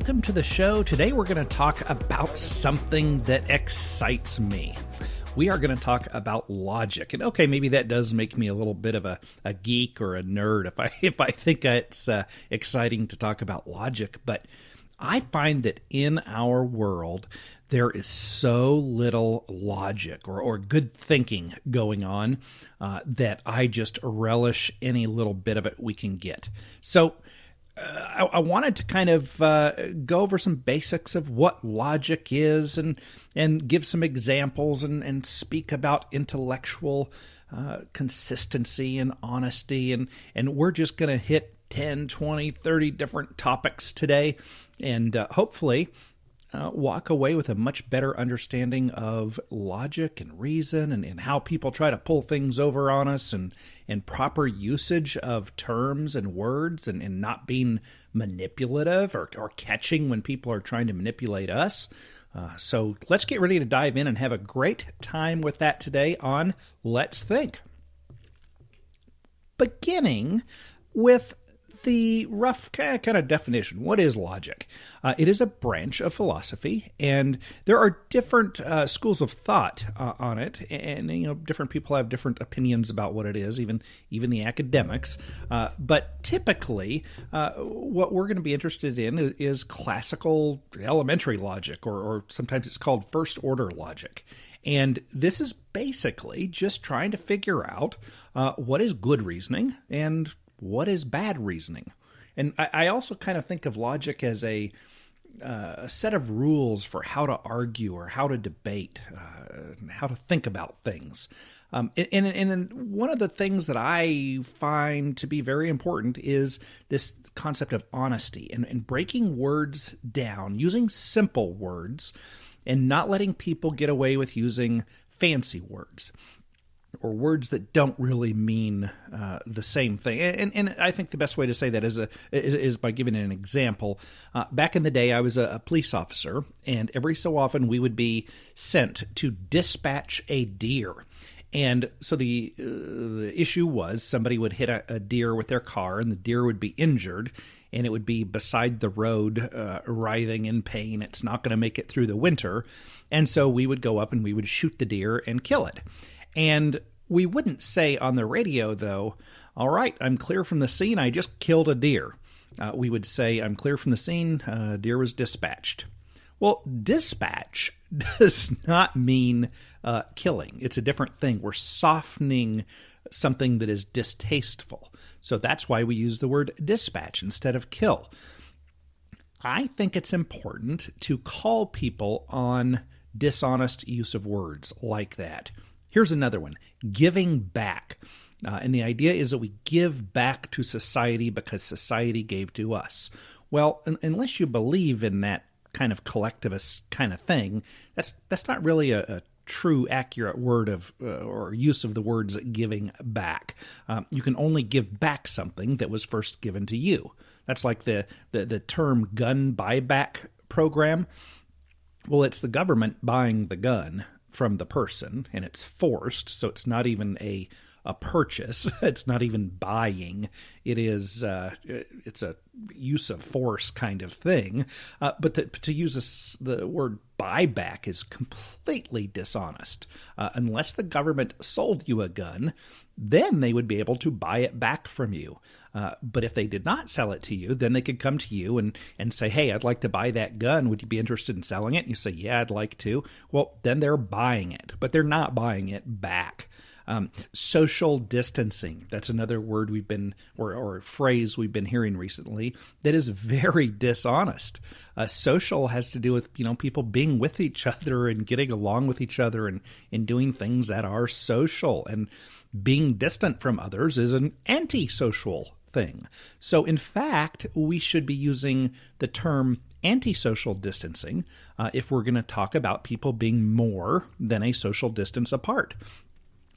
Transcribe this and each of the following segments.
welcome to the show. Today we're going to talk about something that excites me. We are going to talk about logic. And okay, maybe that does make me a little bit of a geek or a nerd if I think it's exciting to talk about logic. But I find that in our world, there is so little logic or good thinking going on that I just relish any little bit of it we can get. So I wanted to kind of go over some basics of what logic is and give some examples and speak about intellectual consistency and honesty. And we're just going to hit 10, 20, 30 different topics today and hopefully walk away with a much better understanding of logic and reason and how people try to pull things over on us and proper usage of terms and words and not being manipulative or catching when people are trying to manipulate us. So let's get ready to dive in and have a great time with that today on Let's Think. Beginning with the rough kind of definition. What is logic? It is a branch of philosophy, and there are different schools of thought on it, and different people have different opinions about what it is, even the academics. But typically, what we're going to be interested in is classical elementary logic, or sometimes it's called first-order logic. And this is basically just trying to figure out what is good reasoning and what is bad reasoning. And I also kind of think of logic as a set of rules for how to argue or how to debate, how to think about things. And one of the things that I find to be very important is this concept of honesty and breaking words down, using simple words, and not letting people get away with using fancy words or words that don't really mean the same thing. And I think the best way to say that is by giving an example. Back in the day, I was a police officer, and every so often we would be sent to dispatch a deer. And so the issue was somebody would hit a deer with their car, and the deer would be injured, and it would be beside the road, writhing in pain. It's not going to make it through the winter. And so we would go up and we would shoot the deer and kill it. And we wouldn't say on the radio, though, all right, I'm clear from the scene. I just killed a deer. We would say, I'm clear from the scene. Deer was dispatched. Well, dispatch does not mean killing. It's a different thing. We're softening something that is distasteful. So that's why we use the word dispatch instead of kill. I think it's important to call people on dishonest use of words like that. Here's another one, giving back. And the idea is that we give back to society because society gave to us. Well, unless you believe in that kind of collectivist kind of thing, that's not really a true, accurate word of or use of the words giving back. You can only give back something that was first given to you. That's like the term gun buyback program. Well, it's the government buying the gun from the person, and it's forced, so it's not even a purchase. It's not even buying. It is it's a use of force kind of thing. But to use the word buyback is completely dishonest. Unless the government sold you a gun, then they would be able to buy it back from you. But if they did not sell it to you, then they could come to you and say, hey, I'd like to buy that gun. Would you be interested in selling it? And you say, yeah, I'd like to. Well, then they're buying it, but they're not buying it back. Social distancing, that's another word we've been, or phrase we've been hearing recently that is very dishonest. Social has to do with, people being with each other and getting along with each other and doing things that are social. And being distant from others is an antisocial thing. So in fact, we should be using the term antisocial distancing if we're going to talk about people being more than a social distance apart.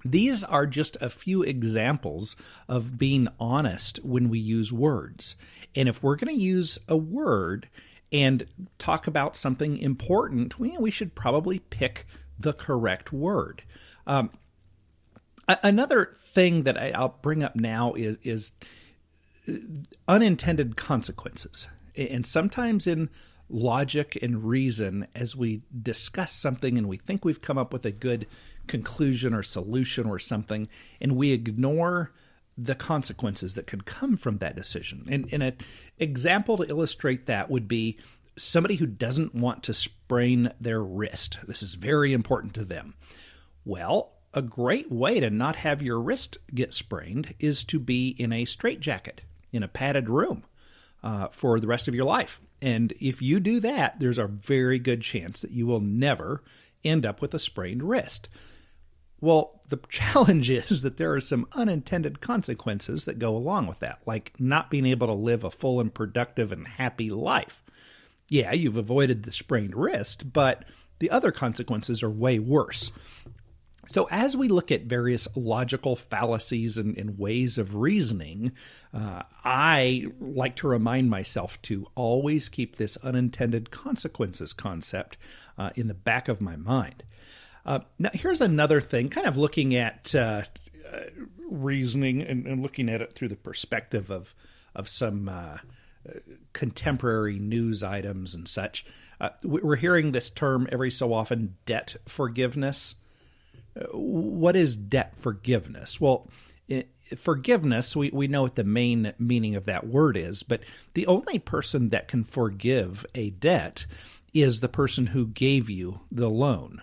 These are just a few examples of being honest when we use words. And if we're going to use a word and talk about something important, we should probably pick the correct word. Another thing that I'll bring up now is unintended consequences. And sometimes in logic and reason as we discuss something and we think we've come up with a good conclusion or solution or something, and we ignore the consequences that could come from that decision. And an example to illustrate that would be somebody who doesn't want to sprain their wrist. This is very important to them. Well, a great way to not have your wrist get sprained is to be in a straitjacket, in a padded room for the rest of your life. And if you do that, there's a very good chance that you will never end up with a sprained wrist. Well, the challenge is that there are some unintended consequences that go along with that, like not being able to live a full and productive and happy life. Yeah, you've avoided the sprained wrist, but the other consequences are way worse. So as we look at various logical fallacies and ways of reasoning, I like to remind myself to always keep this unintended consequences concept in the back of my mind. Now, here's another thing, kind of looking at reasoning and looking at it through the perspective of some contemporary news items and such. We're hearing this term every so often, debt forgiveness. What is debt forgiveness? Well, forgiveness, we know what the main meaning of that word is, but the only person that can forgive a debt is the person who gave you the loan.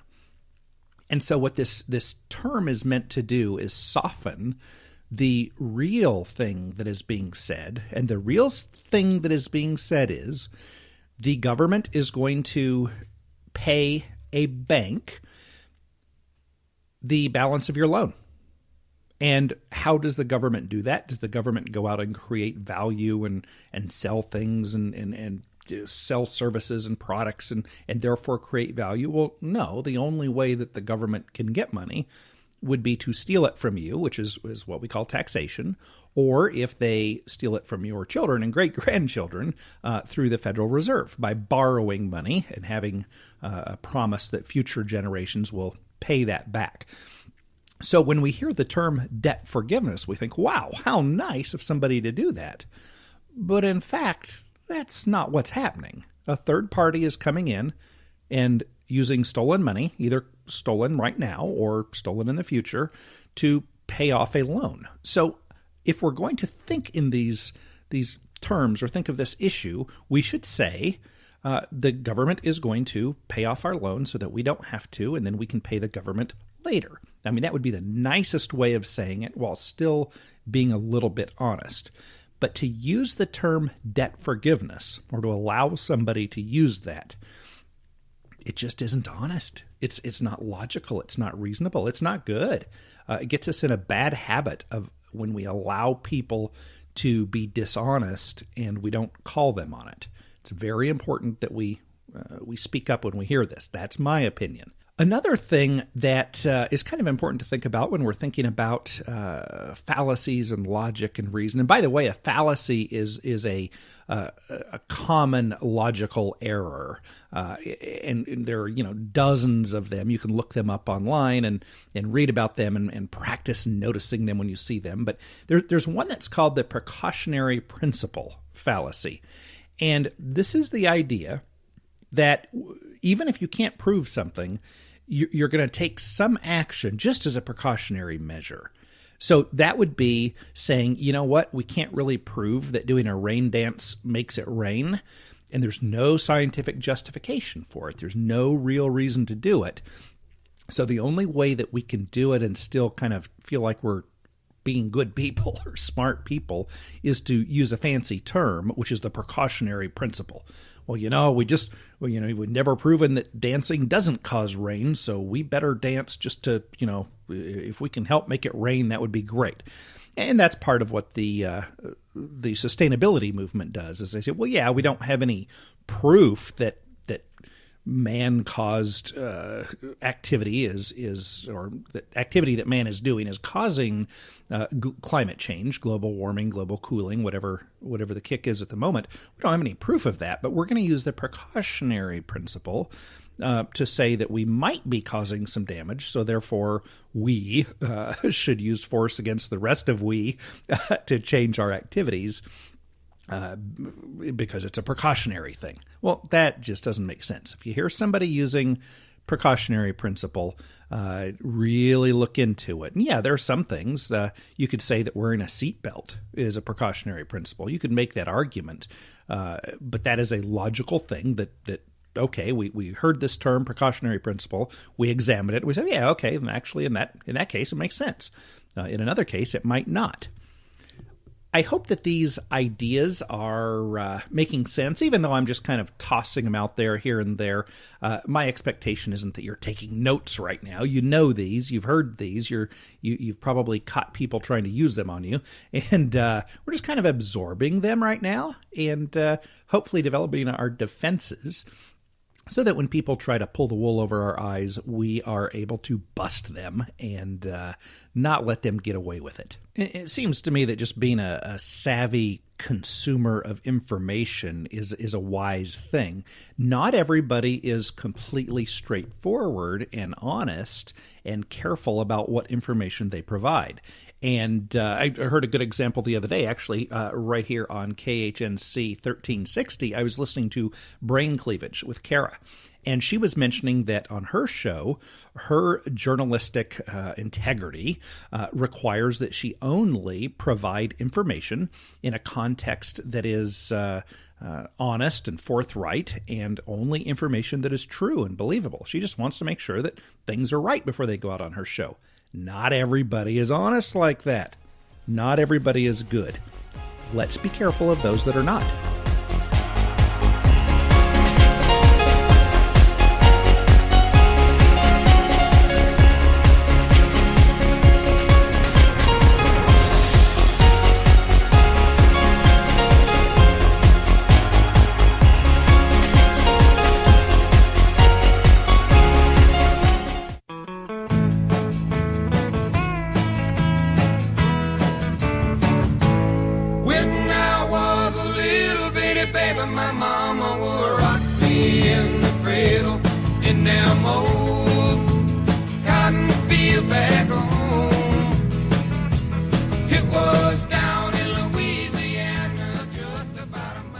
And so what this term is meant to do is soften the real thing that is being said. And the real thing that is being said is the government is going to pay a bank the balance of your loan. And how does the government do that? Does the government go out and create value and sell things and sell services and products and therefore create value? Well, no. The only way that the government can get money would be to steal it from you, which is what we call taxation, or if they steal it from your children and great-grandchildren through the Federal Reserve by borrowing money and having a promise that future generations will pay that back. So when we hear the term debt forgiveness, we think, wow, how nice of somebody to do that. But in fact, that's not what's happening. A third party is coming in and using stolen money, either stolen right now or stolen in the future, to pay off a loan. So if we're going to think in these terms or think of this issue, we should say the government is going to pay off our loan so that we don't have to, and then we can pay the government later. I mean, that would be the nicest way of saying it while still being a little bit honest. But to use the term debt forgiveness, or to allow somebody to use that, it just isn't honest. It's not logical. It's not reasonable. It's not good. It gets us in a bad habit of when we allow people to be dishonest and we don't call them on it. It's very important that we speak up when we hear this. That's my opinion. Another thing that is kind of important to think about when we're thinking about fallacies and logic and reason. And by the way, a fallacy is a common logical error, and there are dozens of them. You can look them up online and read about them and practice noticing them when you see them. But there's one that's called the precautionary principle fallacy, and this is the idea that even if you can't prove something, you're going to take some action just as a precautionary measure. So that would be saying, you know what, we can't really prove that doing a rain dance makes it rain, and there's no scientific justification for it. There's no real reason to do it. So the only way that we can do it and still kind of feel like we're being good people or smart people is to use a fancy term, which is the precautionary principle. Well, we've never proven that dancing doesn't cause rain, so we better dance just to, if we can help make it rain, that would be great. And that's part of what the sustainability movement does, is they say, well, yeah, we don't have any proof that man-caused activity or the activity that man is doing is causing climate change, global warming, global cooling, whatever the kick is at the moment. We don't have any proof of that, but we're going to use the precautionary principle to say that we might be causing some damage, so therefore we should use force against the rest of we to change our activities. because it's a precautionary thing. Well, that just doesn't make sense. If you hear somebody using precautionary principle, really look into it. And yeah, there are some things you could say that wearing a seatbelt is a precautionary principle. You could make that argument, but that is a logical thing that okay, we heard this term precautionary principle, we examined it, we said, yeah, okay, and actually in that case it makes sense. In another case, it might not. I hope that these ideas are making sense, even though I'm just kind of tossing them out there here and there. My expectation isn't that you're taking notes right now. You know these, you've heard these, you've probably caught people trying to use them on you, and we're just kind of absorbing them right now, and hopefully developing our defenses, so that when people try to pull the wool over our eyes, we are able to bust them and not let them get away with it. It seems to me that just being a savvy consumer of information is a wise thing. Not everybody is completely straightforward and honest and careful about what information they provide. And I heard a good example the other day, actually, right here on KHNC 1360. I was listening to Brain Cleavage with Kara, and she was mentioning that on her show, her journalistic integrity requires that she only provide information in a context that is honest and forthright, and only information that is true and believable. She just wants to make sure that things are right before they go out on her show. Not everybody is honest like that. Not everybody is good. Let's be careful of those that are not.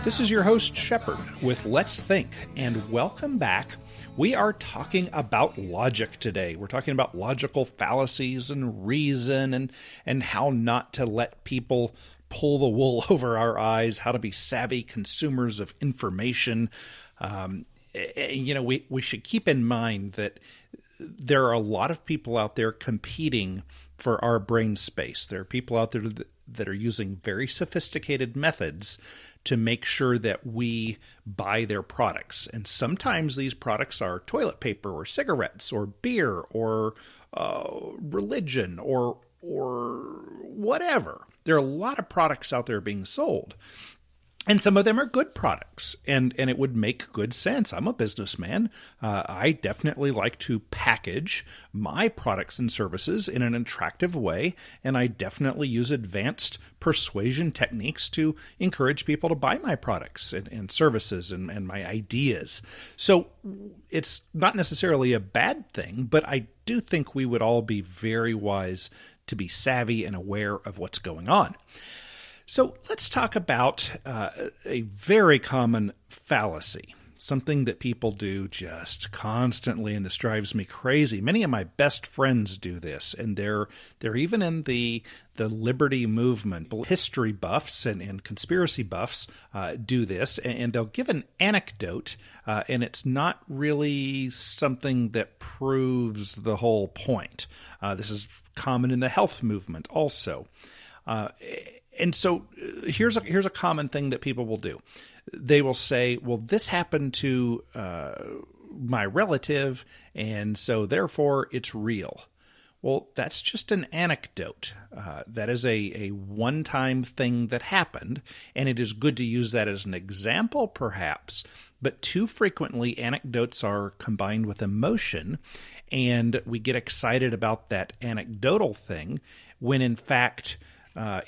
This is your host, Shepard, with Let's Think, and welcome back. We are talking about logic today. We're talking about logical fallacies and reason and how not to let people pull the wool over our eyes, how to be savvy consumers of information. We should keep in mind that there are a lot of people out there competing for our brain space. There are people out there that are using very sophisticated methods to make sure that we buy their products. And sometimes these products are toilet paper or cigarettes or beer or religion or whatever. There are a lot of products out there being sold. And some of them are good products, and it would make good sense. I'm a businessman. I definitely like to package my products and services in an attractive way, and I definitely use advanced persuasion techniques to encourage people to buy my products and services and my ideas. So it's not necessarily a bad thing, but I do think we would all be very wise to be savvy and aware of what's going on. So let's talk about a very common fallacy, something that people do just constantly, and this drives me crazy. Many of my best friends do this, and they're even in the liberty movement. History buffs and conspiracy buffs do this, and they'll give an anecdote, and it's not really something that proves the whole point. This is common in the health movement also. And so here's a common thing that people will do. They will say, well, this happened to my relative, and so therefore it's real. Well, that's just an anecdote. That is a one-time thing that happened, and it is good to use that as an example, perhaps. But too frequently, anecdotes are combined with emotion, and we get excited about that anecdotal thing when, in fact,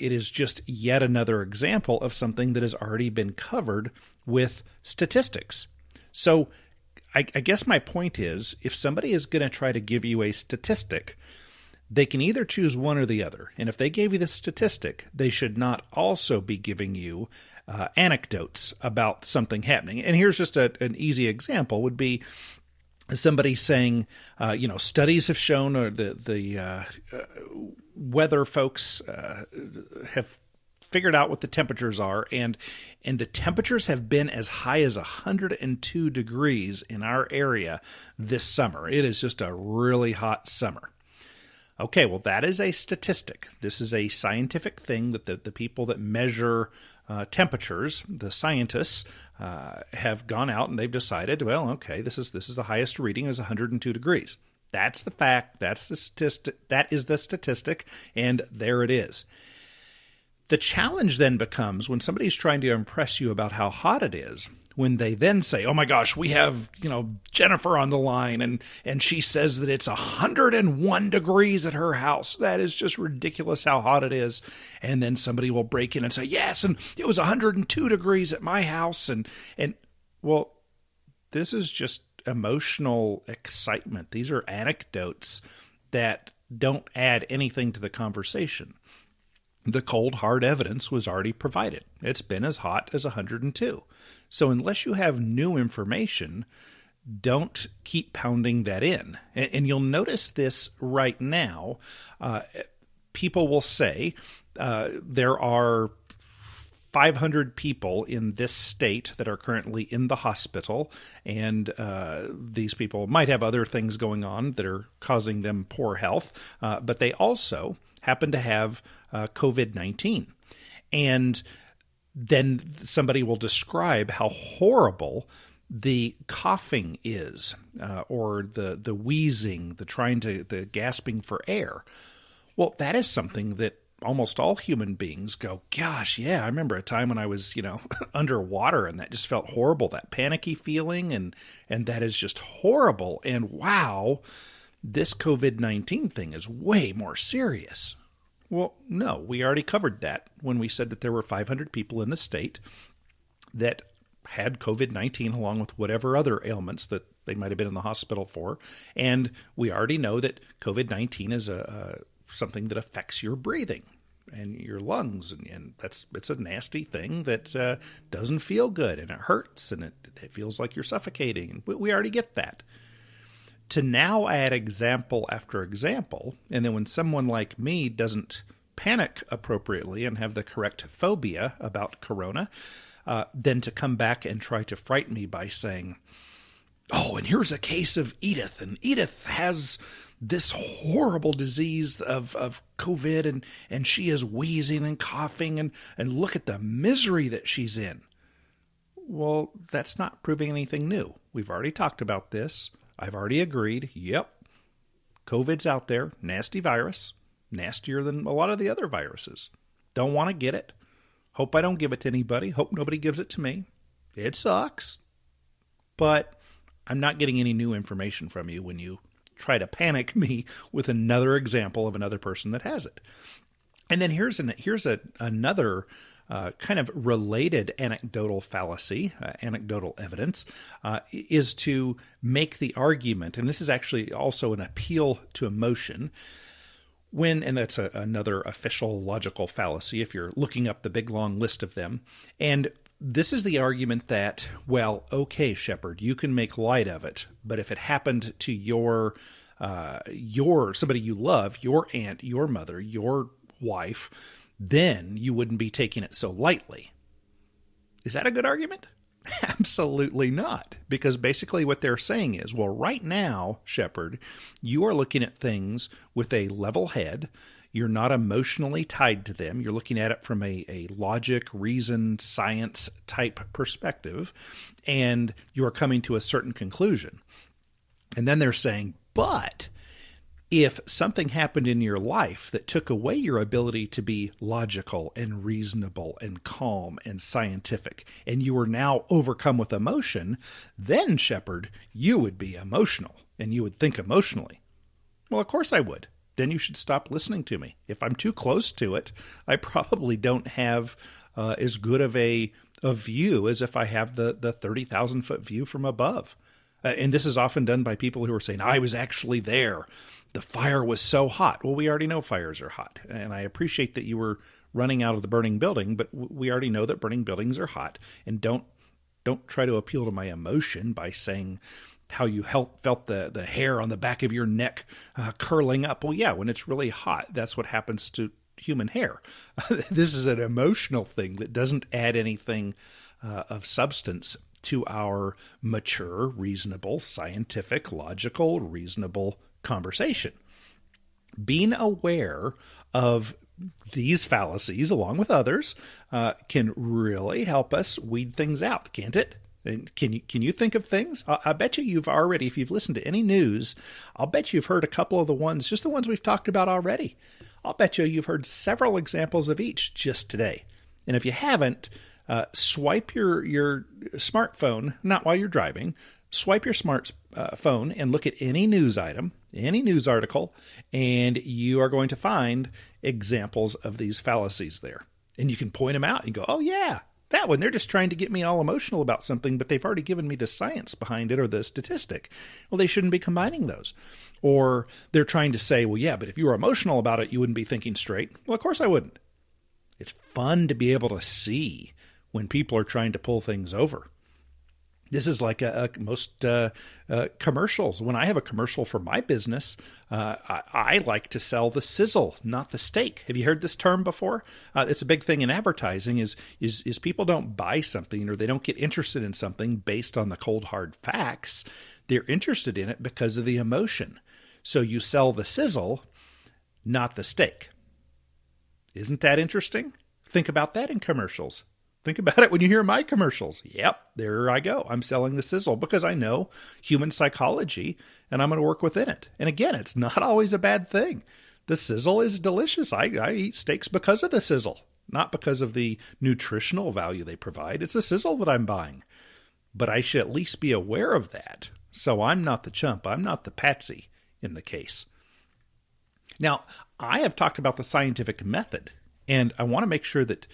it is just yet another example of something that has already been covered with statistics. So I guess my point is, if somebody is going to try to give you a statistic, they can either choose one or the other. And if they gave you the statistic, they should not also be giving you anecdotes about something happening. And here's just an easy example would be somebody saying, studies have shown, or the weather folks have figured out what the temperatures are, and the temperatures have been as high as 102 degrees in our area this summer. It is just a really hot summer. Okay, well, that is a statistic. This is a scientific thing that the people that measure temperatures, the scientists, have gone out and they've decided, well, okay, this is the highest reading is 102 degrees. That's the fact. That's the statistic. That is the statistic, and there it is. The challenge then becomes when somebody's trying to impress you about how hot it is, when they then say, oh my gosh, we have, Jennifer on the line and she says that it's 101 degrees at her house. That is just ridiculous how hot it is. And then somebody will break in and say, yes, and it was 102 degrees at my house. And well, this is just emotional excitement. These are anecdotes that don't add anything to the conversation. The cold, hard evidence was already provided. It's been as hot as 102. So unless you have new information, don't keep pounding that in. And you'll notice this right now. People will say there are 500 people in this state that are currently in the hospital, and these people might have other things going on that are causing them poor health, but they also happen to have COVID-19. And then somebody will describe how horrible the coughing is, or the wheezing, the gasping for air. Well, that is something that almost all human beings go, gosh, yeah, I remember a time when I was, underwater and that just felt horrible, that panicky feeling, and that is just horrible. And wow, this COVID-19 thing is way more serious. Well, no, we already covered that when we said that there were 500 people in the state that had COVID-19 along with whatever other ailments that they might have been in the hospital for. And we already know that COVID-19 is something that affects your breathing and your lungs. And it's a nasty thing that doesn't feel good, and it hurts, and it feels like you're suffocating. And we already get that. To now add example after example, and then when someone like me doesn't panic appropriately and have the correct phobia about corona, then to come back and try to frighten me by saying, oh, and here's a case of Edith, and Edith has this horrible disease of COVID, and she is wheezing and coughing, and look at the misery that she's in. Well, that's not proving anything new. We've already talked about this. I've already agreed, yep, COVID's out there, nasty virus, nastier than a lot of the other viruses. Don't want to get it. Hope I don't give it to anybody. Hope nobody gives it to me. It sucks. But I'm not getting any new information from you when you try to panic me with another example of another person that has it. And then here's another kind of related anecdotal fallacy, anecdotal evidence, is to make the argument, and this is actually also an appeal to emotion, and that's another official logical fallacy if you're looking up the big long list of them. And this is the argument that, well, okay, Shepherd, you can make light of it, but if it happened to your somebody you love, your aunt, your mother, your wife, then you wouldn't be taking it so lightly. Is that a good argument? Absolutely not. Because basically what they're saying is, well, right now, Shepherd, you are looking at things with a level head. You're not emotionally tied to them. You're looking at it from a logic, reason, science type perspective, and you're coming to a certain conclusion. And then they're saying, but if something happened in your life that took away your ability to be logical and reasonable and calm and scientific, and you were now overcome with emotion, then, Shepherd, you would be emotional, and you would think emotionally. Well, of course I would. Then you should stop listening to me. If I'm too close to it, I probably don't have as good of a view as if I have the 30,000-foot view from above. And this is often done by people who are saying, I was actually there. The fire was so hot. Well, we already know fires are hot. And I appreciate that you were running out of the burning building, but we already know that burning buildings are hot. And don't try to appeal to my emotion by saying how you felt the hair on the back of your neck curling up. Well, yeah, when it's really hot, that's what happens to human hair. This is an emotional thing that doesn't add anything of substance to our mature, reasonable, scientific, logical, reasonable conversation. Being aware of these fallacies, along with others, can really help us weed things out, can't it? And can you think of things? I bet you've already, if you've listened to any news, I'll bet you've heard a couple of the ones, just the ones we've talked about already. I'll bet you've heard several examples of each just today. And if you haven't, swipe your smartphone, not while you're driving, swipe your smartphone and look at any news item, any news article, and you are going to find examples of these fallacies there. And you can point them out and go, oh yeah, that one, they're just trying to get me all emotional about something, but they've already given me the science behind it or the statistic. Well, they shouldn't be combining those. Or they're trying to say, well, yeah, but if you were emotional about it, you wouldn't be thinking straight. Well, of course I wouldn't. It's fun to be able to see when people are trying to pull things over. This is like most commercials. When I have a commercial for my business, I like to sell the sizzle, not the steak. Have you heard this term before? It's a big thing in advertising is people don't buy something or they don't get interested in something based on the cold, hard facts. They're interested in it because of the emotion. So you sell the sizzle, not the steak. Isn't that interesting? Think about that in commercials. Think about it when you hear my commercials. Yep, there I go. I'm selling the sizzle because I know human psychology and I'm going to work within it. And again, it's not always a bad thing. The sizzle is delicious. I eat steaks because of the sizzle, not because of the nutritional value they provide. It's the sizzle that I'm buying. But I should at least be aware of that. So I'm not the chump. I'm not the patsy in the case. Now, I have talked about the scientific method, and I want to make sure that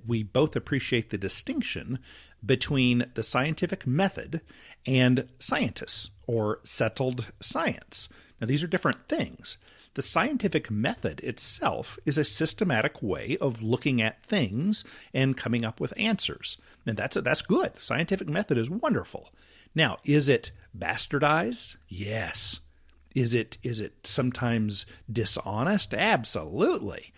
we both appreciate the distinction between the scientific method and scientists, or settled science. Now, these are different things. The scientific method itself is a systematic way of looking at things and coming up with answers. And that's good. Scientific method is wonderful. Now, is it bastardized? Yes. Is it sometimes dishonest? Absolutely.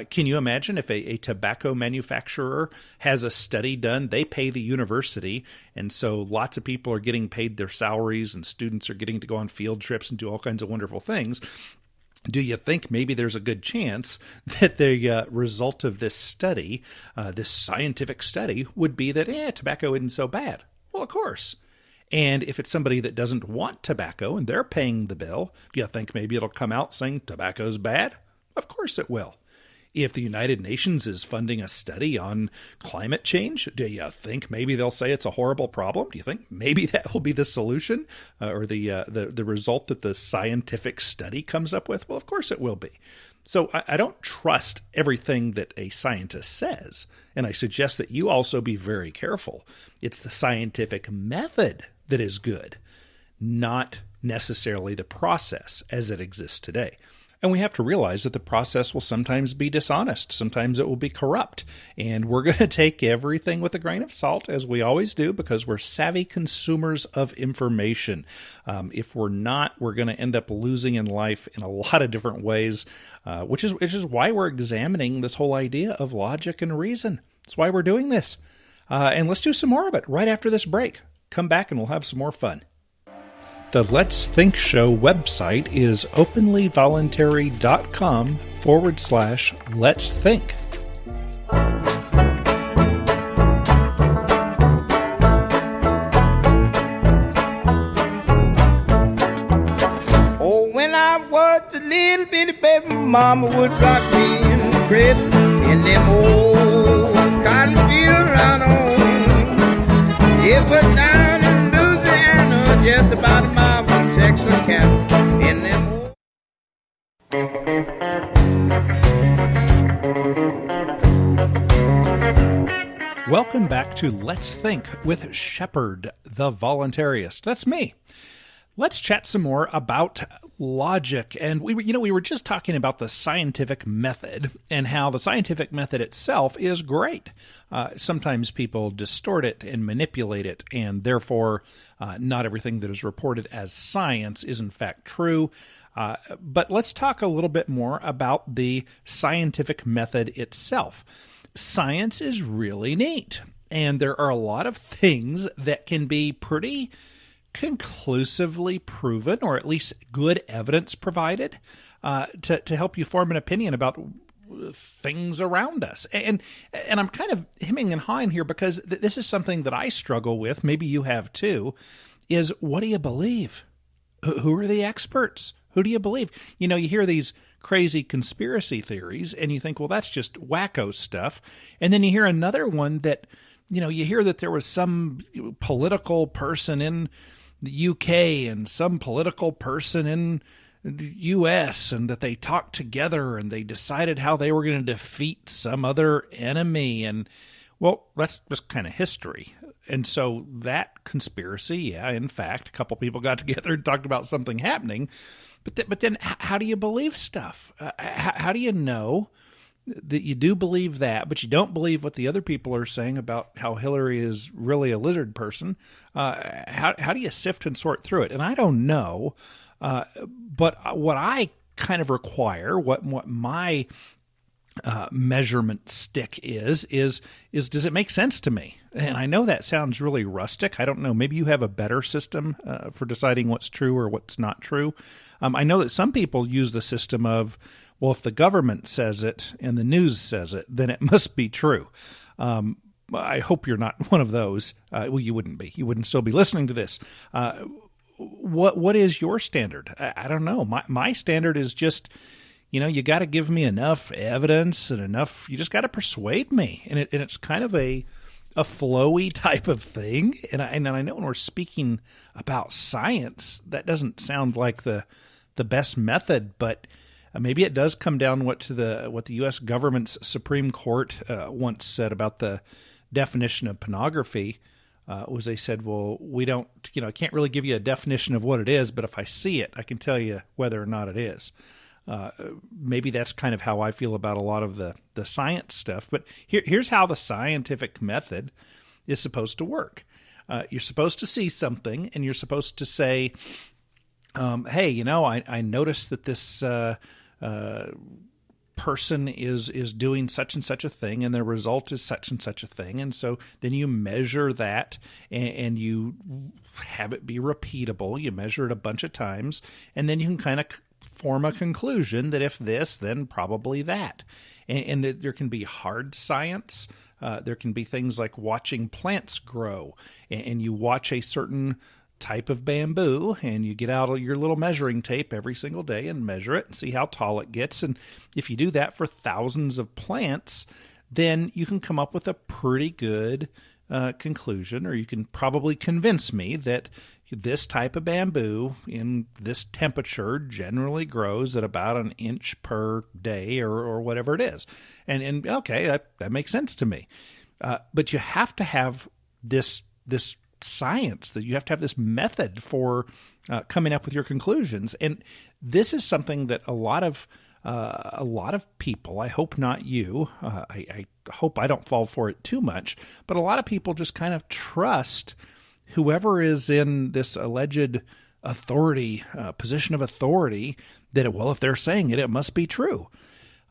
Can you imagine if a tobacco manufacturer has a study done, they pay the university, and so lots of people are getting paid their salaries and students are getting to go on field trips and do all kinds of wonderful things. Do you think maybe there's a good chance that the result of this study, this scientific study, would be that tobacco isn't so bad? Well, of course. And if it's somebody that doesn't want tobacco and they're paying the bill, do you think maybe it'll come out saying tobacco's bad? Of course it will. If the United Nations is funding a study on climate change, do you think maybe they'll say it's a horrible problem? Do you think maybe that will be the solution or the result that the scientific study comes up with? Well, of course it will be. So I don't trust everything that a scientist says, and I suggest that you also be very careful. It's the scientific method that is good, not necessarily the process as it exists today. And we have to realize that the process will sometimes be dishonest. Sometimes it will be corrupt. And we're going to take everything with a grain of salt, as we always do, because we're savvy consumers of information. If we're not, we're going to end up losing in life in a lot of different ways, which is why we're examining this whole idea of logic and reason. That's why we're doing this. And let's do some more of it right after this break. Come back and we'll have some more fun. The Let's Think Show website is openlyvoluntary.com/Let's Think. Oh, when I was a little bitty baby, mama would rock me in the crib in them old cotton fields around home. It was down in Louisiana, just about a mile from Texarkana, in them old... Welcome back to Let's Think with Shepherd, the Voluntaryist. That's me. Let's chat some more about Logic. And we were just talking about the scientific method and how the scientific method itself is great. Sometimes people distort it and manipulate it, and therefore not everything that is reported as science is in fact true. But let's talk a little bit more about the scientific method itself. Science is really neat, and there are a lot of things that can be pretty conclusively proven, or at least good evidence provided to help you form an opinion about things around us. And I'm kind of hemming and hawing here because this is something that I struggle with, maybe you have too, is what do you believe? Who are the experts? Who do you believe? You hear these crazy conspiracy theories and you think, well, that's just wacko stuff. And then you hear another one that, you hear that there was some political person in the UK and some political person in the US, and that they talked together and they decided how they were going to defeat some other enemy. And, well, that's just kind of history. And so that conspiracy, yeah, in fact, a couple people got together and talked about something happening. But then how do you believe stuff? How do you know that you do believe that, but you don't believe what the other people are saying about how Hillary is really a lizard person? How do you sift and sort through it? And I don't know, but what I kind of require, what my measurement stick is does it make sense to me? And I know that sounds really rustic. I don't know. Maybe you have a better system for deciding what's true or what's not true. I know that some people use the system of, well, if the government says it and the news says it, then it must be true. I hope you're not one of those. Well, you wouldn't be. You wouldn't still be listening to this. What is your standard? I don't know. My standard is just, you got to give me enough evidence and enough. You just got to persuade me, and it's kind of a flowy type of thing. And I know when we're speaking about science, that doesn't sound like the best method, but maybe it does come down what the U.S. government's Supreme Court once said about the definition of pornography. Was they said, well, we don't, I can't really give you a definition of what it is, but if I see it, I can tell you whether or not it is. Maybe that's kind of how I feel about a lot of the science stuff. But here's how the scientific method is supposed to work. You're supposed to see something, and you're supposed to say, hey, I noticed that this person is doing such and such a thing, and the result is such and such a thing. And so then you measure that, and you have it be repeatable. You measure it a bunch of times, and then you can kind of form a conclusion that if this, then probably that. And that there can be hard science. There can be things like watching plants grow, and you watch a certain type of bamboo, and you get out your little measuring tape every single day and measure it and see how tall it gets. And if you do that for thousands of plants, then you can come up with a pretty good conclusion, or you can probably convince me that this type of bamboo in this temperature generally grows at about an inch per day, or whatever it is. And okay, that makes sense to me. But you have to have this science, that you have to have this method for coming up with your conclusions. And this is something that a lot of people, I hope not you, I hope I don't fall for it too much, but a lot of people just kind of trust whoever is in this alleged authority, position of authority, that, well, if they're saying it, it must be true.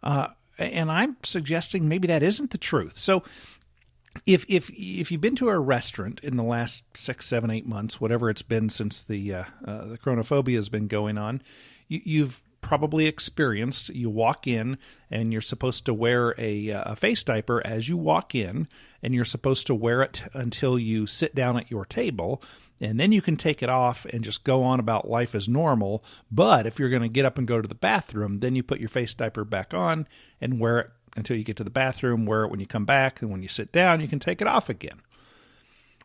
And I'm suggesting maybe that isn't the truth. So if you've been to a restaurant in the last 6, 7, 8 months, whatever it's been since the chronophobia has been going on, you've probably experienced, you walk in and you're supposed to wear a face diaper as you walk in, and you're supposed to wear it until you sit down at your table, and then you can take it off and just go on about life as normal. But if you're going to get up and go to the bathroom, then you put your face diaper back on and wear it until you get to the bathroom, wear it when you come back, and when you sit down, you can take it off again.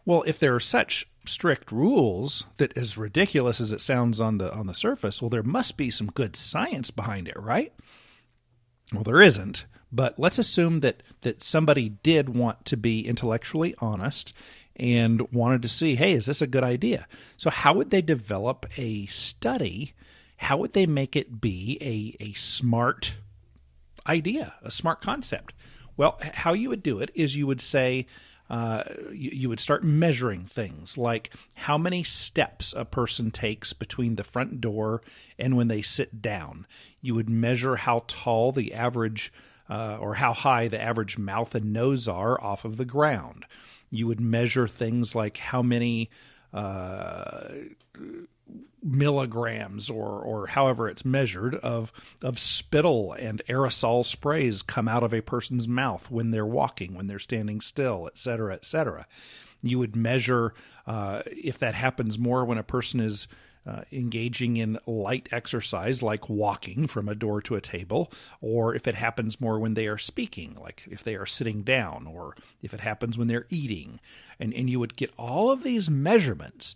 Well, if there are such strict rules, that as ridiculous as it sounds on the surface, well, there must be some good science behind it, right? Well, there isn't, but let's assume that somebody did want to be intellectually honest and wanted to see, hey, is this a good idea? So how would they develop a study? how would they make it be a smart idea, a smart concept? Well, how you would do it is you would say, you would start measuring things like how many steps a person takes between the front door and when they sit down. You would measure how tall the average or how high the average mouth and nose are off of the ground. You would measure things like how many milligrams or however it's measured of spittle and aerosol sprays come out of a person's mouth when they're walking, when they're standing still, et cetera, et cetera. You would measure if that happens more when a person is engaging in light exercise like walking from a door to a table, or if it happens more when they are speaking, like if they are sitting down, or if it happens when they're eating. And you would get all of these measurements.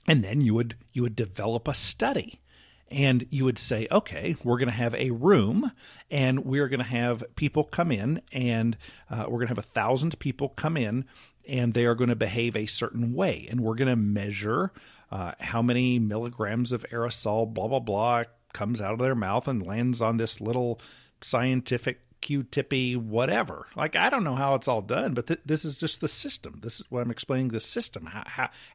And then you would develop a study, and you would say, okay, we're going to have a room, and we're going to have people come in, and we're going to have 1,000 people come in, and they are going to behave a certain way, and we're going to measure how many milligrams of aerosol, blah, blah, blah, comes out of their mouth and lands on this little scientific Q-tippy whatever. Like, I don't know how it's all done, but this is just the system. This is what I'm explaining, the system,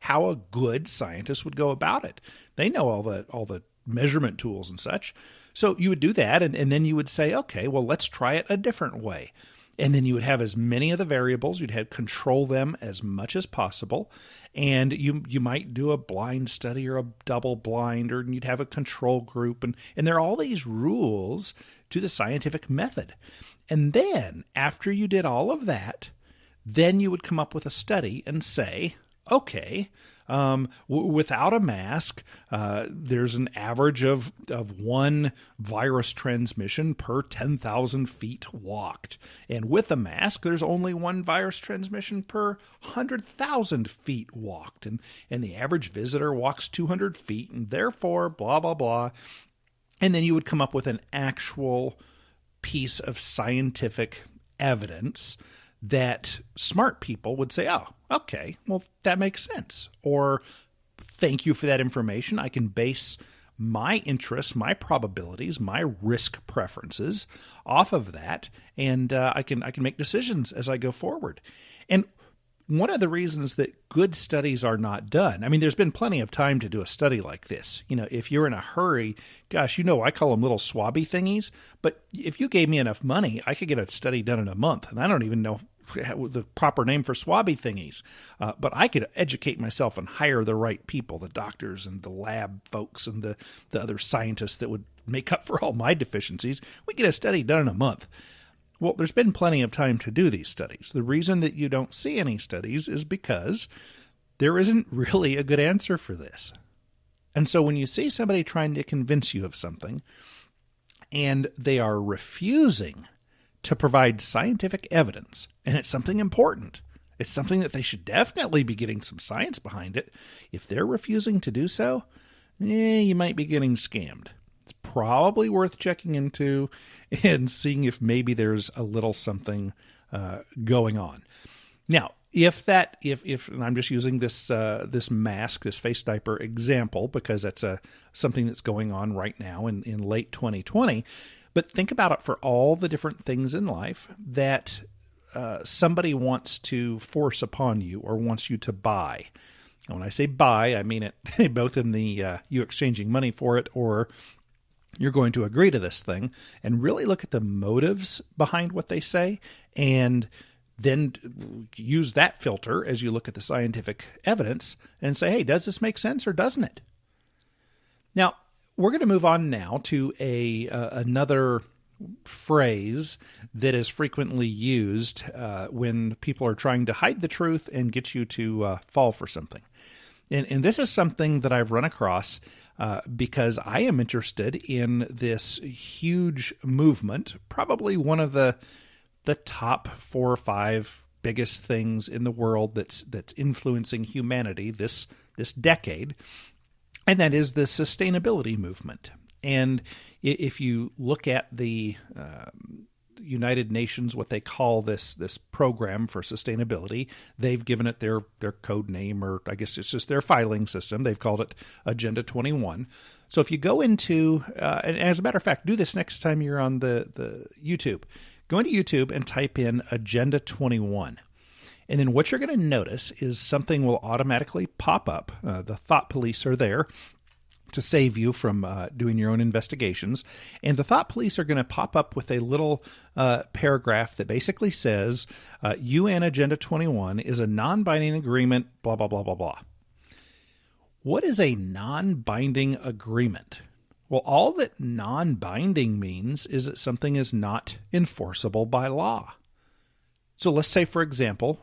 how a good scientist would go about it. They know all the measurement tools and such. So you would do that, and then you would say, okay, well, let's try it a different way. And then you would have as many of the variables, you'd have control them as much as possible, and you might do a blind study or a double blind, or you'd have a control group, and there are all these rules to the scientific method. And then, after you did all of that, then you would come up with a study and say, okay, without a mask, there's an average of one virus transmission per 10,000 feet walked. And with a mask, there's only one virus transmission per 100,000 feet walked. And the average visitor walks 200 feet, and therefore, blah, blah, blah. And then you would come up with an actual piece of scientific evidence that smart people would say, oh, okay, well, that makes sense. Or, thank you for that information. I can base my interests, my probabilities, my risk preferences off of that, and I can make decisions as I go forward. And one of the reasons that good studies are not done, I mean, there's been plenty of time to do a study like this. You know, if you're in a hurry, gosh, I call them little swabby thingies, but if you gave me enough money, I could get a study done in a month, and I don't even know the proper name for swabby thingies, but I could educate myself and hire the right people, the doctors and the lab folks and the other scientists that would make up for all my deficiencies. We get a study done in a month. Well, there's been plenty of time to do these studies. The reason that you don't see any studies is because there isn't really a good answer for this. And so when you see somebody trying to convince you of something and they are refusing to provide scientific evidence, and it's something important, it's something that they should definitely be getting some science behind it, if they're refusing to do so, you might be getting scammed. Probably worth checking into and seeing if maybe there's a little something going on. Now, if and I'm just using this mask, this face diaper example, because that's something that's going on right now in late 2020. But think about it for all the different things in life that somebody wants to force upon you or wants you to buy. And when I say buy, I mean it both in the you exchanging money for it, or you're going to agree to this thing, and really look at the motives behind what they say, and then use that filter as you look at the scientific evidence and say, hey, does this make sense or doesn't it? Now, we're going to move on now to another phrase that is frequently used when people are trying to hide the truth and get you to fall for something. And this is something that I've run across because I am interested in this huge movement, probably one of the top 4 or 5 biggest things in the world that's influencing humanity this decade, and that is the sustainability movement. And if you look at the United Nations, what they call this program for sustainability. They've given it their code name, or I guess it's just their filing system. They've called it Agenda 21. So if you go into, and as a matter of fact, do this next time you're on the YouTube. Go into YouTube and type in Agenda 21. And then what you're going to notice is something will automatically pop up. The thought police are there to save you from doing your own investigations. And the thought police are going to pop up with a little paragraph that basically says, UN Agenda 21 is a non-binding agreement, blah, blah, blah, blah, blah. What is a non-binding agreement? Well, all that non-binding means is that something is not enforceable by law. So let's say, for example,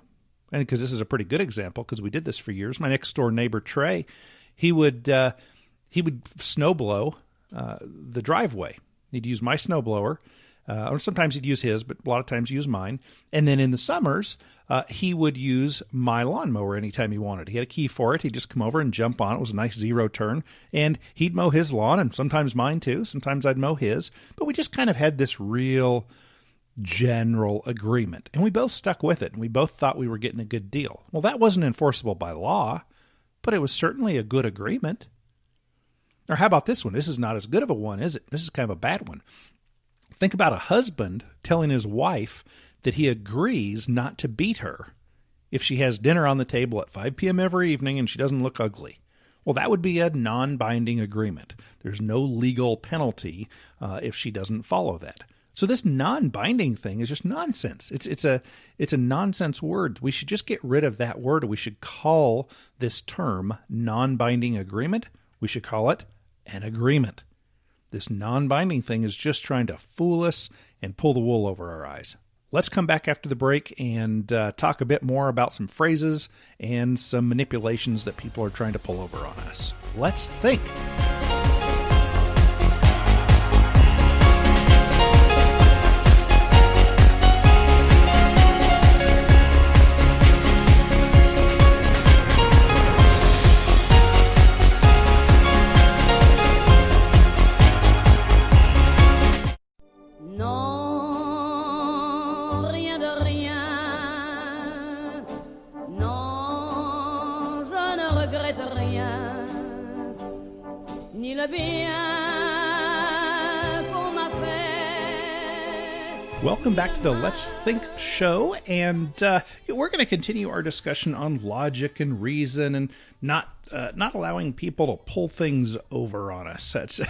and because this is a pretty good example because we did this for years, my next door neighbor, Trey, he would snow blow the driveway. He'd use my snow blower, or sometimes he'd use his, but a lot of times use mine. And then in the summers, he would use my lawnmower anytime he wanted. He had a key for it. He'd just come over and jump on it. It was a nice zero turn. And he'd mow his lawn, and sometimes mine too. Sometimes I'd mow his. But we just kind of had this real general agreement. And we both stuck with it, and we both thought we were getting a good deal. Well, that wasn't enforceable by law, but it was certainly a good agreement. Or how about this one? This is not as good of a one, is it? This is kind of a bad one. Think about a husband telling his wife that he agrees not to beat her if she has dinner on the table at 5 p.m. every evening and she doesn't look ugly. Well, that would be a non-binding agreement. There's no legal penalty if she doesn't follow that. So this non-binding thing is just nonsense. It's a nonsense word. We should just get rid of that word. We should call this term non-binding agreement. We should call it an agreement. This non-binding thing is just trying to fool us and pull the wool over our eyes. Let's come back after the break and talk a bit more about some phrases and some manipulations that people are trying to pull over on us. Let's think. Welcome back to the Let's Think show, and we're going to continue our discussion on logic and reason and not allowing people to pull things over on us. That's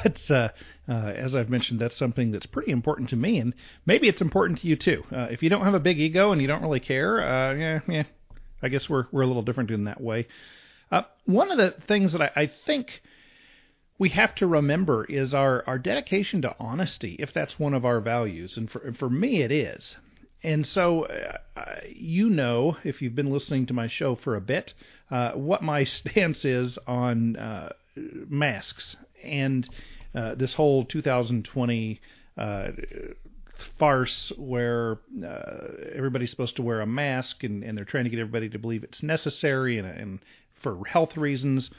as I've mentioned, that's something that's pretty important to me, and maybe it's important to you too. If you don't have a big ego and you don't really care, I guess we're a little different in that way. One of the things that I think we have to remember is our dedication to honesty, if that's one of our values. And for me, it is. And so, if you've been listening to my show for a bit, what my stance is on masks and this whole 2020 farce where everybody's supposed to wear a mask and they're trying to get everybody to believe it's necessary and for health reasons.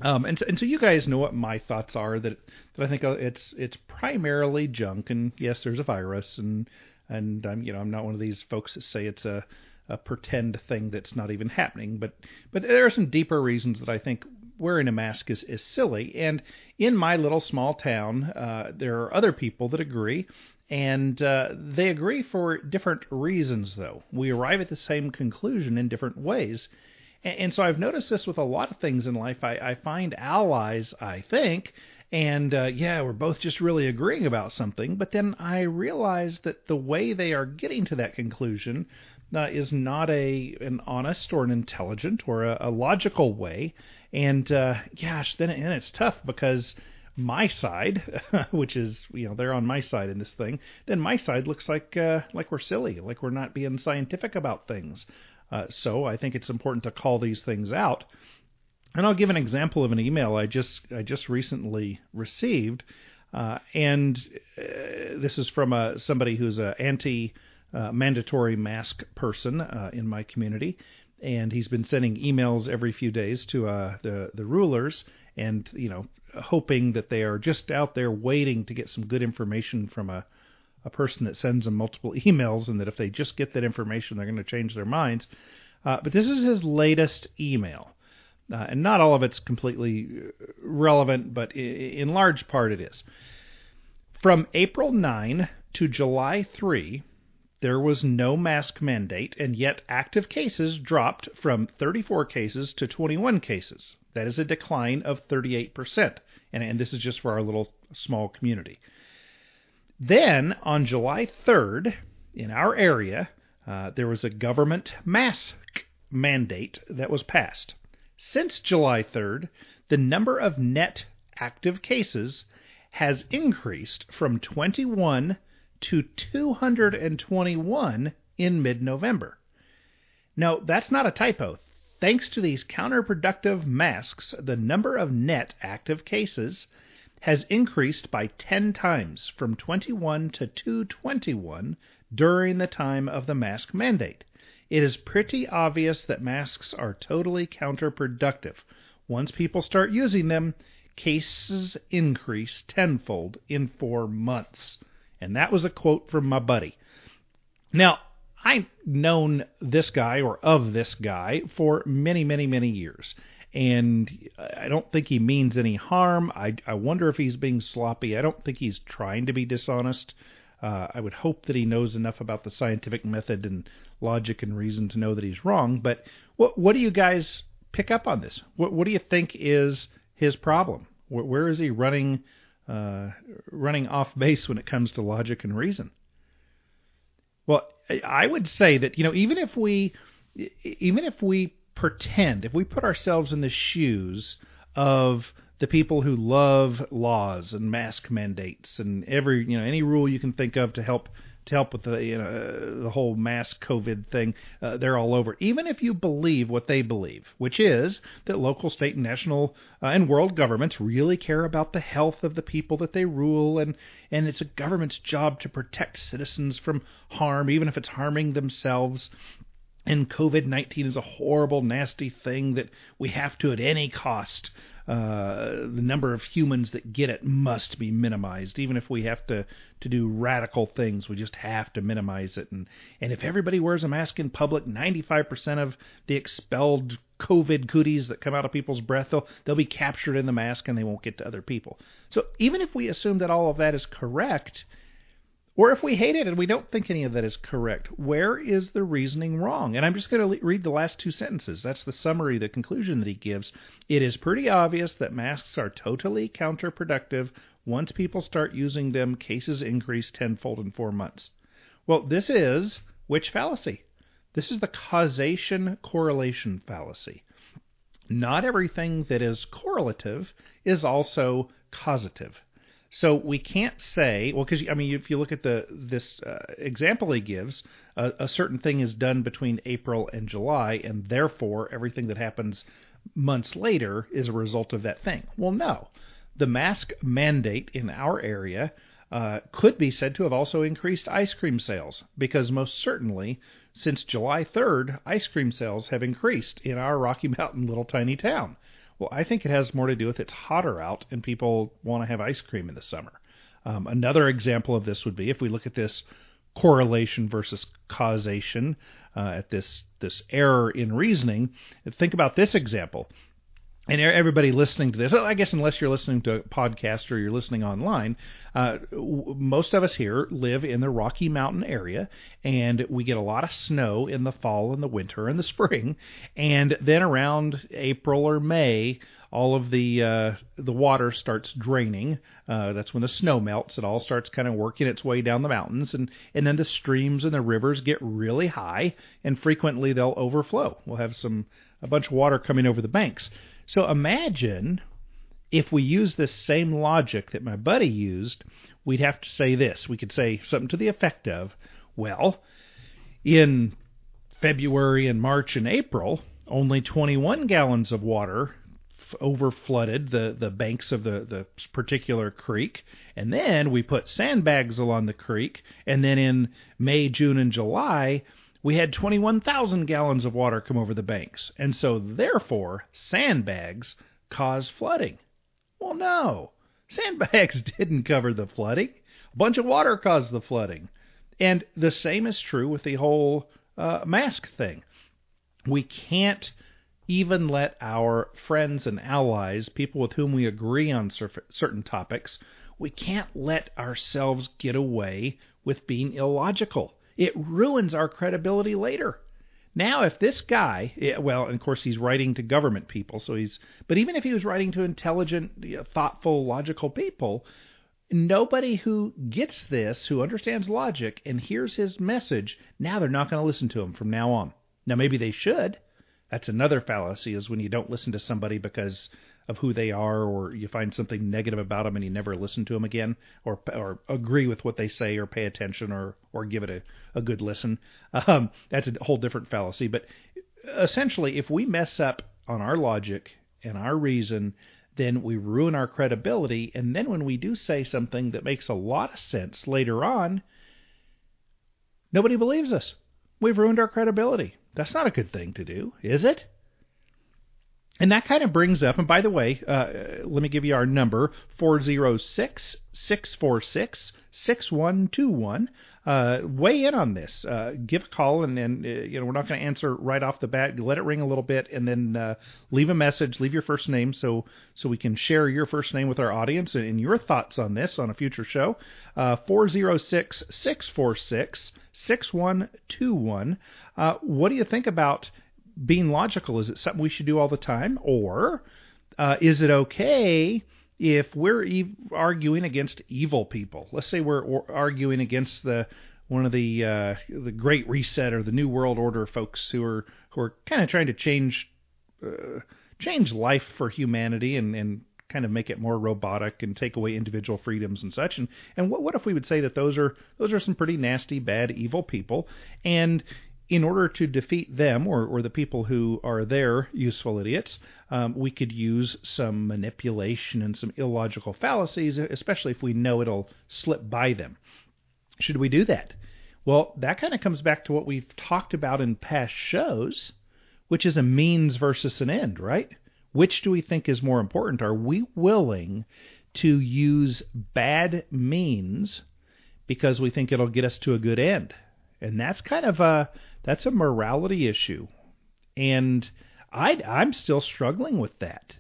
And so you guys know what my thoughts are, that I think it's primarily junk, and yes, there's a virus, and I'm not one of these folks that say it's a pretend thing that's not even happening, but there are some deeper reasons that I think wearing a mask is silly. And in my little small town, there are other people that agree, and they agree for different reasons, though. We arrive at the same conclusion in different ways. And so I've noticed this with a lot of things in life. I find allies, I think, and we're both just really agreeing about something. But then I realize that the way they are getting to that conclusion is not an honest or an intelligent or a logical way. And then it's tough because my side, which is, they're on my side in this thing, then my side looks like we're silly, like we're not being scientific about things. So I think it's important to call these things out. And I'll give an example of an email I just recently received, and this is from somebody who's an anti-mandatory mask person in my community, and he's been sending emails every few days to the rulers, and hoping that they are just out there waiting to get some good information from a a person that sends them multiple emails, and that if they just get that information, they're going to change their minds. But this is his latest email. And not all of it's completely relevant, but in large part it is. From April 9 to July 3, there was no mask mandate, and yet active cases dropped from 34 cases to 21 cases. That is a decline of 38%. And this is just for our little small community. Then, on July 3rd, in our area, there was a government mask mandate that was passed. Since July 3rd, the number of net active cases has increased from 21 to 221 in mid-November. Now, that's not a typo. Thanks to these counterproductive masks, the number of net active cases has increased by 10 times, from 21 to 221 during the time of the mask mandate. It is pretty obvious that masks are totally counterproductive. Once people start using them, cases increase tenfold in 4 months. And that was a quote from my buddy. Now, I've known this guy, or of this guy, for many, many, many years. And I don't think he means any harm. I wonder if he's being sloppy. I don't think he's trying to be dishonest. I would hope that he knows enough about the scientific method and logic and reason to know that he's wrong. But what do you guys pick up on this? What do you think is his problem? Where is he running off base when it comes to logic and reason? Well, I would say that, even if we pretend, if we put ourselves in the shoes of the people who love laws and mask mandates and any rule you can think of to help with the whole mask COVID thing, they're all over. Even if you believe what they believe, which is that local, state, and national and world governments really care about the health of the people that they rule, and it's a government's job to protect citizens from harm, even if it's harming themselves. And COVID-19 is a horrible, nasty thing that we have to, at any cost, the number of humans that get it must be minimized. Even if we have to do radical things, we just have to minimize it. And if everybody wears a mask in public, 95% of the expelled COVID goodies that come out of people's breath, they'll be captured in the mask and they won't get to other people. So even if we assume that all of that is correct, or if we hate it and we don't think any of that is correct, where is the reasoning wrong? And I'm just going to read the last two sentences. That's the summary, the conclusion that he gives. It is pretty obvious that masks are totally counterproductive. Once people start using them, cases increase tenfold in 4 months. Well, this is which fallacy? This is the causation-correlation fallacy. Not everything that is correlative is also causative. So we can't say, well, because, if you look at this example he gives, a certain thing is done between April and July, and therefore everything that happens months later is a result of that thing. Well, no. The mask mandate in our area could be said to have also increased ice cream sales, because most certainly since July 3rd, ice cream sales have increased in our Rocky Mountain little tiny town. Well, I think it has more to do with it's hotter out and people want to have ice cream in the summer. Another example of this would be if we look at this correlation versus causation, at this error in reasoning, think about this example. And everybody listening to this, I guess unless you're listening to a podcast or you're listening online, most of us here live in the Rocky Mountain area, and we get a lot of snow in the fall and the winter and the spring. And then around April or May, all of the water starts draining. That's when the snow melts. It all starts kind of working its way down the mountains, and then the streams and the rivers get really high, and frequently they'll overflow. We'll have a bunch of water coming over the banks. So imagine if we use this same logic that my buddy used, we'd have to say this. We could say something to the effect of, well, in February and March and April, only 21 gallons of water over-flooded the banks of the particular creek, and then we put sandbags along the creek, and then in May, June, and July, we had 21,000 gallons of water come over the banks, and so therefore sandbags cause flooding. Well, no. Sandbags didn't cover the flooding. A bunch of water caused the flooding. And the same is true with the whole mask thing. We can't even let our friends and allies, people with whom we agree on certain topics, we can't let ourselves get away with being illogical. It ruins our credibility later. Now, if this guy, well, and of course he's writing to government people, but even if he was writing to intelligent, thoughtful, logical people, nobody who gets this, who understands logic and hears his message, now they're not going to listen to him from now on. Now, maybe they should. That's another fallacy, is when you don't listen to somebody because of who they are, or you find something negative about them and you never listen to them again, or agree with what they say, or pay attention, or give it a good listen. That's a whole different fallacy. But essentially, if we mess up on our logic and our reason, then we ruin our credibility. And then when we do say something that makes a lot of sense later on, nobody believes us. We've ruined our credibility. That's not a good thing to do, is it? And that kind of brings up, and by the way, let me give you our number, 406-646-6121. Weigh in on this. Give a call, and we're not going to answer right off the bat. Let it ring a little bit, and then leave a message, leave your first name, so we can share your first name with our audience and your thoughts on this on a future show. 406-646-6121. What do you think about being logical? Is it something we should do all the time? Or is it okay if we're arguing against evil people? Let's say we're arguing against one of the Great Reset or the New World Order folks who are kind of trying to change life for humanity and kind of make it more robotic and take away individual freedoms and such. And what if we would say that those are some pretty nasty, bad, evil people, and in order to defeat them, or the people who are their useful idiots, we could use some manipulation and some illogical fallacies, especially if we know it'll slip by them. Should we do that? Well, that kind of comes back to what we've talked about in past shows, which is a means versus an end, right? Which do we think is more important? Are we willing to use bad means because we think it'll get us to a good end? And that's kind of a morality issue, and I'm still struggling with that.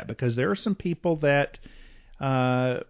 Because there are some people that are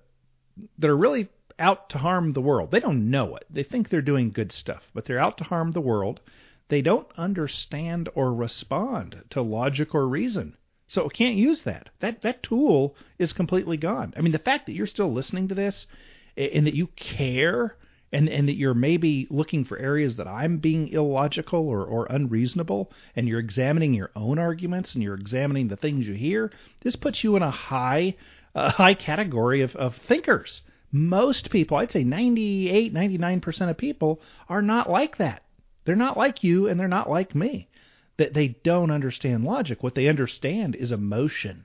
really out to harm the world. They don't know it. They think they're doing good stuff, but they're out to harm the world. They don't understand or respond to logic or reason, so can't use that. That tool is completely gone. I mean, the fact that you're still listening to this and that you care. And that you're maybe looking for areas that I'm being illogical or unreasonable, and you're examining your own arguments and you're examining the things you hear, this puts you in a high category of thinkers. Most people, I'd say 98, 99% of people, are not like that. They're not like you, and they're not like me. That they don't understand logic. What they understand is emotion.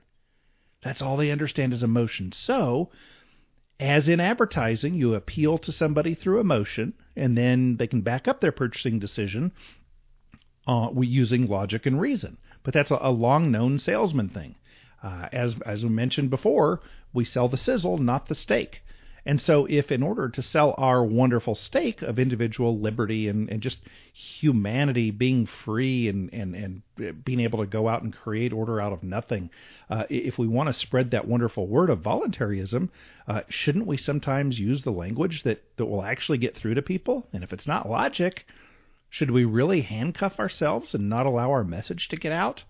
That's all they understand is emotion. So, as in advertising, you appeal to somebody through emotion, and then they can back up their purchasing decision using logic and reason. But that's a long-known salesman thing. As we mentioned before, we sell the sizzle, not the steak. And so if in order to sell our wonderful steak of individual liberty and just humanity being free and being able to go out and create order out of nothing, if we want to spread that wonderful word of voluntarism, shouldn't we sometimes use the language that will actually get through to people? And if it's not logic, should we really handcuff ourselves and not allow our message to get out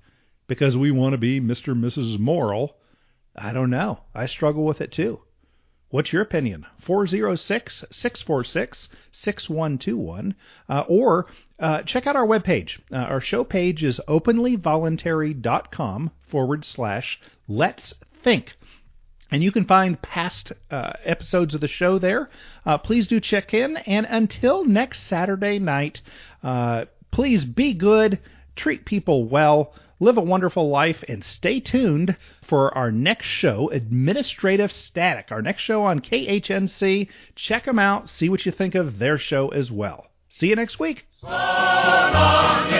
because we want to be Mr. and Mrs. Moral? I don't know. I struggle with it too. What's your opinion? 406-646-6121. Or check out our webpage. Our show page is openlyvoluntary.com/Let's Think. And you can find past episodes of the show there. Please do check in. And until next Saturday night, please be good, treat people well, live a wonderful life, and stay tuned for our next show, Administrative Static, our next show on KHNC. Check them out. See what you think of their show as well. See you next week. So long,